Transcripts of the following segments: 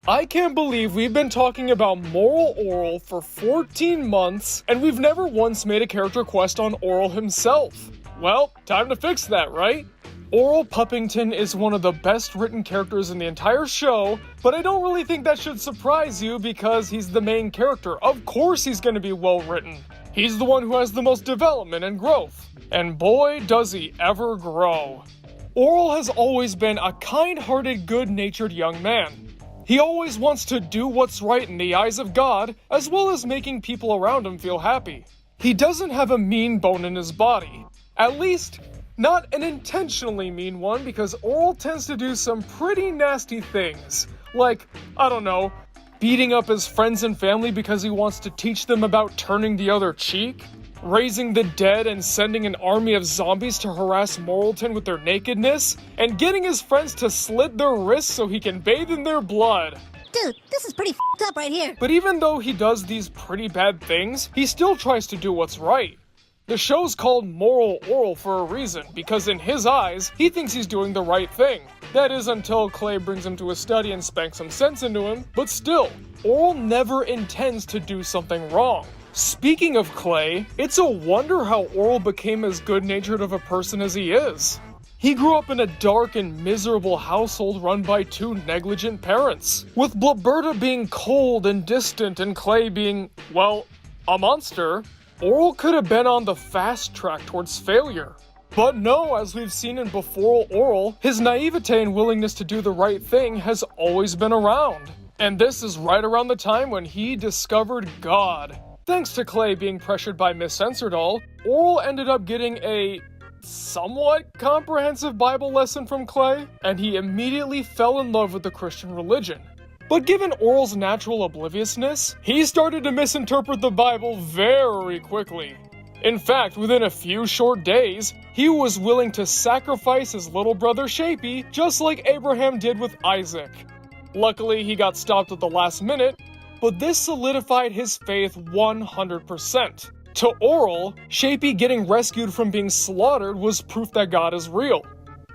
I can't believe we've been talking about Moral Orel for 14 months, and we've never once made a character quest on Orel himself. Well, time to fix that, right? Orel Puppington is one of the best written characters in the entire show, but I don't really think that should surprise you because he's the main character. Of course he's going to be well written. He's the one who has the most development and growth. And boy, does he ever grow. Orel has always been a kind-hearted, good-natured young man. He always wants to do what's right in the eyes of God, as well as making people around him feel happy. He doesn't have a mean bone in his body. At least, not an intentionally mean one, because Orel tends to do some pretty nasty things. Like, I don't know, beating up his friends and family because he wants to teach them about turning the other cheek, raising the dead and sending an army of zombies to harass Moralton with their nakedness, and getting his friends to slit their wrists so he can bathe in their blood. Dude, this is pretty f***ed up right here. But even though he does these pretty bad things, he still tries to do what's right. The show's called Moral Orel for a reason, because in his eyes, he thinks he's doing the right thing. That is until Clay brings him to his study and spanks some sense into him, but still, Orel never intends to do something wrong. Speaking of Clay, it's a wonder how Orel became as good-natured of a person as he is. He grew up in a dark and miserable household run by two negligent parents, with Blabberta being cold and distant and Clay being, well, a monster. Orel could have been on the fast track towards failure. But no, as we've seen in Before Orel, his naivete and willingness to do the right thing has always been around. And this is right around the time when he discovered God. Thanks to Clay being pressured by Miss Censordoll, Orel ended up getting a somewhat comprehensive Bible lesson from Clay, and he immediately fell in love with the Christian religion. But given Orel's natural obliviousness, he started to misinterpret the Bible very quickly. In fact, within a few short days, he was willing to sacrifice his little brother Shapey, just like Abraham did with Isaac. Luckily, he got stopped at the last minute, but this solidified his faith 100%. To Orel, Shapey getting rescued from being slaughtered was proof that God is real.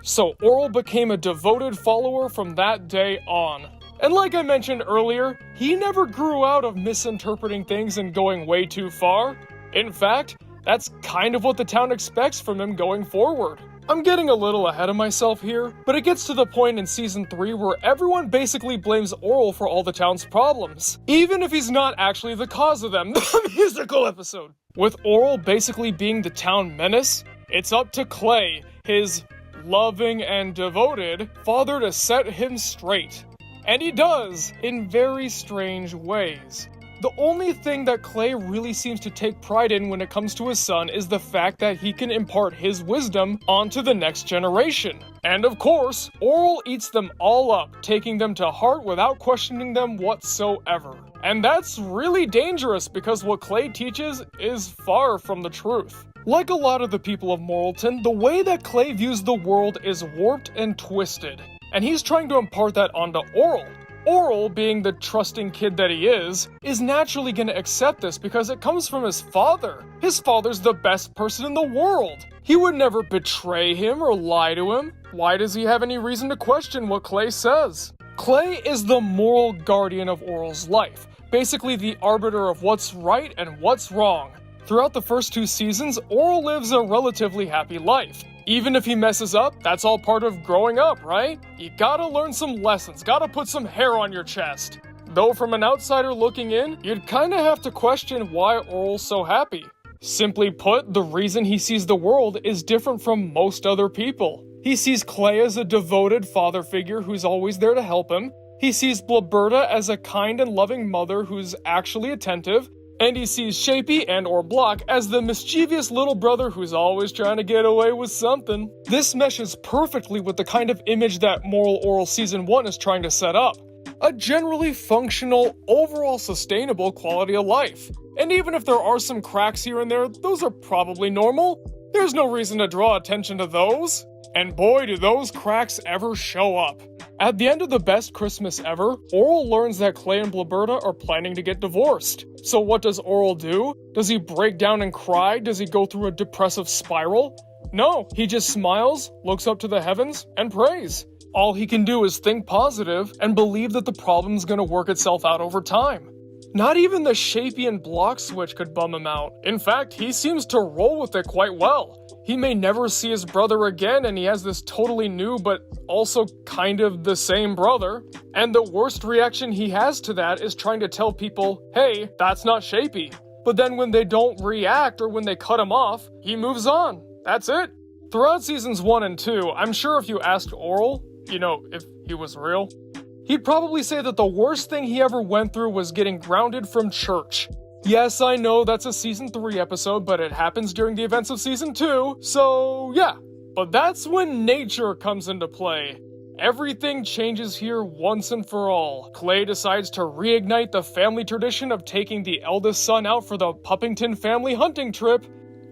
So Orel became a devoted follower from that day on. And like I mentioned earlier, he never grew out of misinterpreting things and going way too far. In fact, that's kind of what the town expects from him going forward. I'm getting a little ahead of myself here, but it gets to the point in Season 3 where everyone basically blames Orel for all the town's problems, even if he's not actually the cause of them. The musical episode! With Orel basically being the town menace, it's up to Clay, his loving and devoted father, to set him straight. And he does, in very strange ways. The only thing that Clay really seems to take pride in when it comes to his son is the fact that he can impart his wisdom onto the next generation. And of course, Orel eats them all up, taking them to heart without questioning them whatsoever. And that's really dangerous because what Clay teaches is far from the truth. Like a lot of the people of Moralton, the way that Clay views the world is warped and twisted. And he's trying to impart that onto Orel. Orel, being the trusting kid that he is naturally going to accept this because it comes from his father. His father's the best person in the world. He would never betray him or lie to him. Why does he have any reason to question what Clay says? Clay is the moral guardian of Orel's life, basically the arbiter of what's right and what's wrong. Throughout the first 2 seasons, Orel lives a relatively happy life. Even if he messes up, that's all part of growing up, right? You gotta learn some lessons, gotta put some hair on your chest. Though from an outsider looking in, you'd kinda have to question why Orel's so happy. Simply put, the reason he sees the world is different from most other people. He sees Clay as a devoted father figure who's always there to help him. He sees Blabberta as a kind and loving mother who's actually attentive. And he sees Shapey and or Block as the mischievous little brother who's always trying to get away with something. This meshes perfectly with the kind of image that Moral Orel Season 1 is trying to set up. A generally functional, overall sustainable quality of life. And even if there are some cracks here and there, those are probably normal. There's no reason to draw attention to those. And boy, do those cracks ever show up. At the end of the best Christmas ever, Orel learns that Clay and Blabberta are planning to get divorced. So what does Orel do? Does he break down and cry? Does he go through a depressive spiral? No, he just smiles, looks up to the heavens, and prays. All he can do is think positive and believe that the problem's gonna work itself out over time. Not even the Shapian block switch could bum him out. In fact, he seems to roll with it quite well. He may never see his brother again, and he has this totally new but also kind of the same brother. And the worst reaction he has to that is trying to tell people, hey, that's not Shapy. But then when they don't react or when they cut him off, he moves on. That's it. Throughout seasons 1 and 2, I'm sure if you asked Orel, if he was real, he'd probably say that the worst thing he ever went through was getting grounded from church. Yes, I know that's a season 3 episode, but it happens during the events of season 2, so yeah. But that's when nature comes into play. Everything changes here once and for all. Clay decides to reignite the family tradition of taking the eldest son out for the Puppington family hunting trip,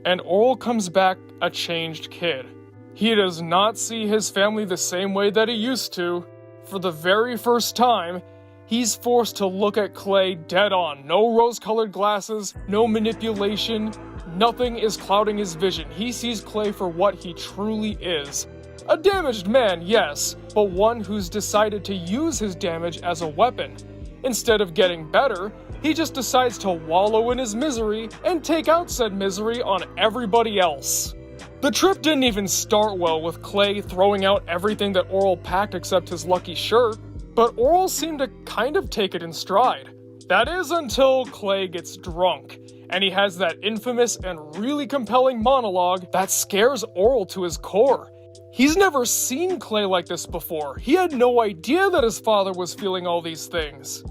and Orel comes back a changed kid. He does not see his family the same way that he used to. For the very first time, he's forced to look at Clay dead on. No rose-colored glasses, no manipulation, nothing is clouding his vision. He sees Clay for what he truly is. A damaged man, yes, but one who's decided to use his damage as a weapon. Instead of getting better, he just decides to wallow in his misery and take out said misery on everybody else. The trip didn't even start well, with Clay throwing out everything that Orel packed except his lucky shirt, but Orel seemed to kind of take it in stride. That is until Clay gets drunk, and he has that infamous and really compelling monologue that scares Orel to his core. He's never seen Clay like this before. He had no idea that his father was feeling all these things.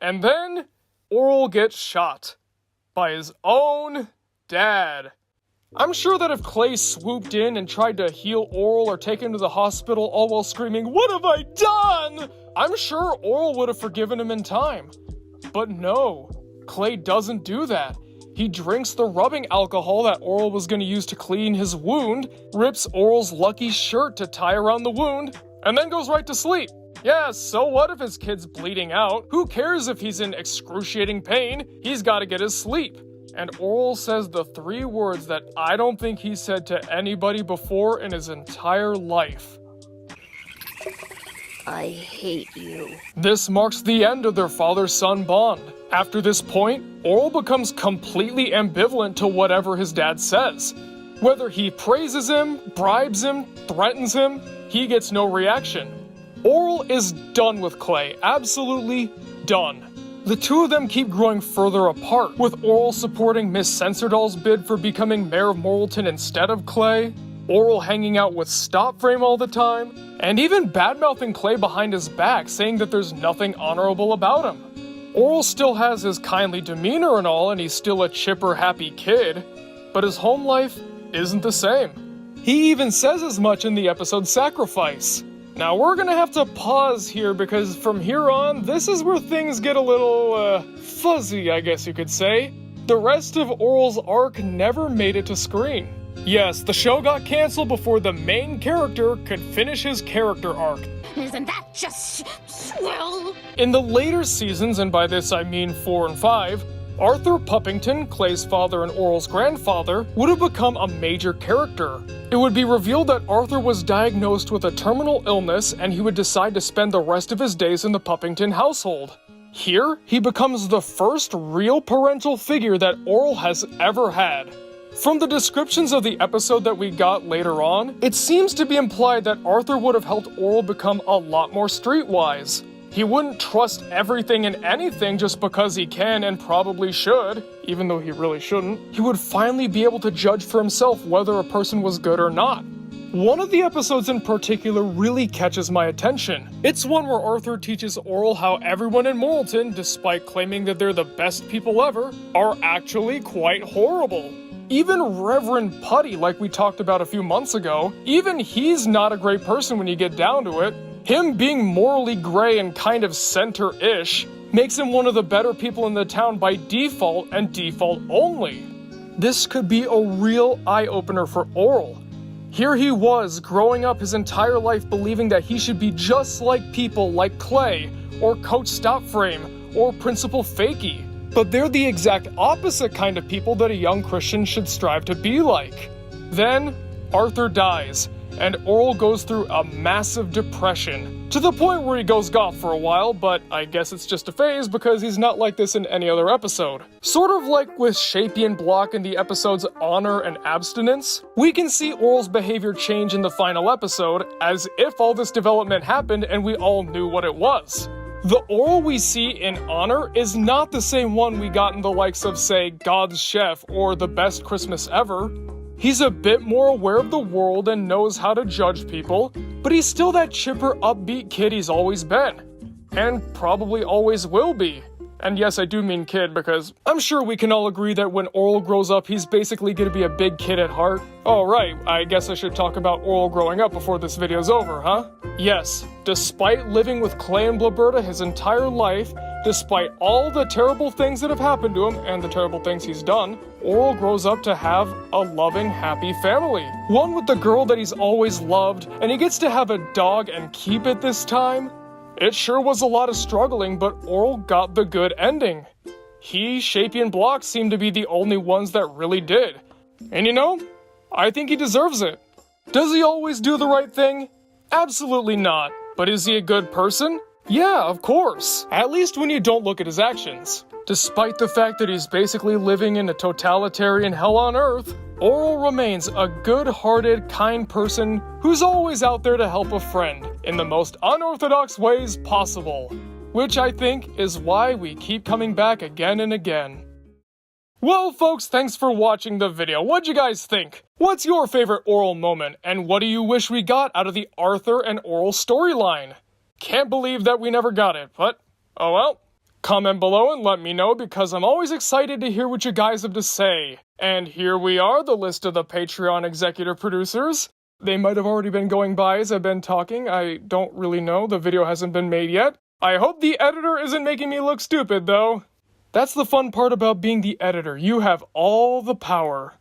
And then Orel gets shot by his own dad. I'm sure that if Clay swooped in and tried to heal Orel or take him to the hospital all while screaming, "What have I done?" I'm sure Orel would have forgiven him in time. But no, Clay doesn't do that. He drinks the rubbing alcohol that Orel was going to use to clean his wound, rips Orel's lucky shirt to tie around the wound, and then goes right to sleep. Yeah, so what if his kid's bleeding out? Who cares if he's in excruciating pain? He's got to get his sleep. And Orel says the 3 words that I don't think he said to anybody before in his entire life. I hate you. This marks the end of their father-son bond. After this point, Orel becomes completely ambivalent to whatever his dad says. Whether he praises him, bribes him, threatens him, he gets no reaction. Orel is done with Clay, absolutely done. The two of them keep growing further apart, with Orel supporting Miss Censordoll's bid for becoming mayor of Moralton instead of Clay, Orel hanging out with Stopframe all the time, and even badmouthing Clay behind his back, saying that there's nothing honorable about him. Orel still has his kindly demeanor and all, and he's still a chipper, happy kid, but his home life isn't the same. He even says as much in the episode Sacrifice. Now we're gonna have to pause here because from here on, this is where things get a little, fuzzy, I guess you could say. The rest of Orel's arc never made it to screen. Yes, the show got canceled before the main character could finish his character arc. Isn't that just swell? In the later seasons, and by this I mean 4 and 5, Arthur Puppington, Clay's father and Orel's grandfather, would have become a major character. It would be revealed that Arthur was diagnosed with a terminal illness and he would decide to spend the rest of his days in the Puppington household. Here, he becomes the first real parental figure that Orel has ever had. From the descriptions of the episode that we got later on, it seems to be implied that Arthur would have helped Orel become a lot more streetwise. He wouldn't trust everything and anything just because he can and probably should, even though he really shouldn't. He would finally be able to judge for himself whether a person was good or not. One of the episodes in particular really catches my attention. It's one where Arthur teaches Orel how everyone in Moralton, despite claiming that they're the best people ever, are actually quite horrible. Even Reverend Putty, like we talked about a few months ago, even he's not a great person when you get down to it. Him being morally gray and kind of center-ish makes him one of the better people in the town by default and default only. This could be a real eye-opener for Orel. Here he was, growing up his entire life believing that he should be just like people like Clay, or Coach Stopframe, or Principal Fakey. But they're the exact opposite kind of people that a young Christian should strive to be like. Then, Arthur dies, and Orel goes through a massive depression, to the point where he goes goth for a while, but I guess it's just a phase because he's not like this in any other episode. Sort of like with Shapey and Block in the episodes Honor and Abstinence, we can see Orel's behavior change in the final episode, as if all this development happened and we all knew what it was. The Orel we see in Honor is not the same one we got in the likes of, say, God's Chef or The Best Christmas Ever. He's a bit more aware of the world and knows how to judge people, but he's still that chipper, upbeat kid he's always been. And probably always will be. And yes, I do mean kid because I'm sure we can all agree that when Orel grows up, he's basically gonna be a big kid at heart. Oh right, I guess I should talk about Orel growing up before this video's over, huh? Yes, despite living with Clay and Blaberta his entire life, despite all the terrible things that have happened to him and the terrible things he's done, Orel grows up to have a loving, happy family. One with the girl that he's always loved, and he gets to have a dog and keep it this time. It sure was a lot of struggling, but Orel got the good ending. He, Shapey, and Block seem to be the only ones that really did. And you know, I think he deserves it. Does he always do the right thing? Absolutely not. But is he a good person? Yeah, of course. At least when you don't look at his actions. Despite the fact that he's basically living in a totalitarian hell on earth, Orel remains a good-hearted, kind person who's always out there to help a friend in the most unorthodox ways possible. Which I think is why we keep coming back again and again. Well, folks, thanks for watching the video. What'd you guys think? What's your favorite Orel moment, and what do you wish we got out of the Arthur and Orel storyline? Can't believe that we never got it, but oh well. Comment below and let me know because I'm always excited to hear what you guys have to say. And here we are, the list of the Patreon executive producers. They might have already been going by as I've been talking. I don't really know. The video hasn't been made yet. I hope the editor isn't making me look stupid, though. That's the fun part about being the editor. You have all the power.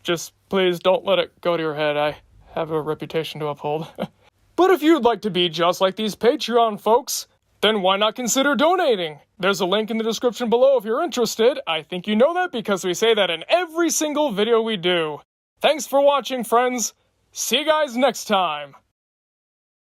Just please don't let it go to your head. I have a reputation to uphold. But if you'd like to be just like these Patreon folks, then why not consider donating? There's a link in the description below if you're interested. I think you know that because we say that in every single video we do. Thanks for watching, friends. See you guys next time.